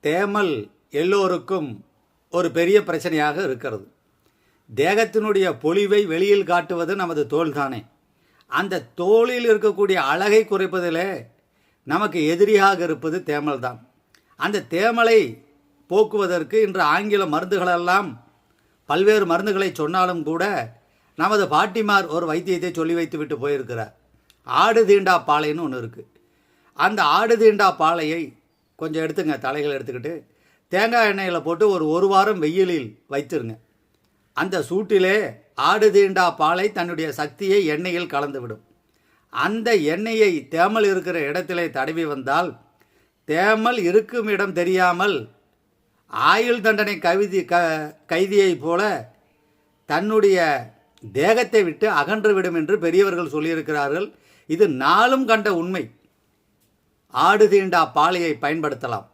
தேமல் எல்லோருக்கும் ஒரு பெரிய பிரச்சனையாக இருக்கிறது. தேகத்தினுடைய பொலிவை வெளியில் காட்டுவது நமது தோல் தானே. அந்த தோலில் இருக்கக்கூடிய அழகை குறைப்பதிலே நமக்கு எதிரியாக இருப்பது தேமல் தான். அந்த தேமலை போக்குவதற்கு இன்று ஆங்கில மருந்துகளெல்லாம் பல்வேறு மருந்துகளை சொன்னாலும் கூட நமது பாட்டிமார் ஒரு வைத்தியத்தை சொல்லி வைத்து விட்டு போயிருக்கிறார். ஆடு தீண்டா பாலைன்னு ஒன்று இருக்குது. அந்த ஆடு தீண்டா பாலையை கொஞ்சம் எடுத்துங்க, தலைகள் எடுத்துக்கிட்டு தேங்காய் எண்ணெயில் போட்டு ஒரு வாரம் வெயிலில் வைத்திருங்க. அந்த சூட்டிலே ஆடு தீண்டா பாலை தன்னுடைய சக்தியை எண்ணெயில் கலந்துவிடும். அந்த எண்ணெயை தேமல் இருக்கிற இடத்திலே தடவி வந்தால் தேமல் இருக்கும் இடம் தெரியாமல் ஆயுள் தண்டனை கைதியைப் போல தன்னுடைய தேகத்தை விட்டு அகன்று விடும் என்று பெரியவர்கள் சொல்லியிருக்கிறார்கள். இது நாளும் கண்ட உண்மை. ஆடு தீண்டா பாலையை பயன்படுத்தலாம்.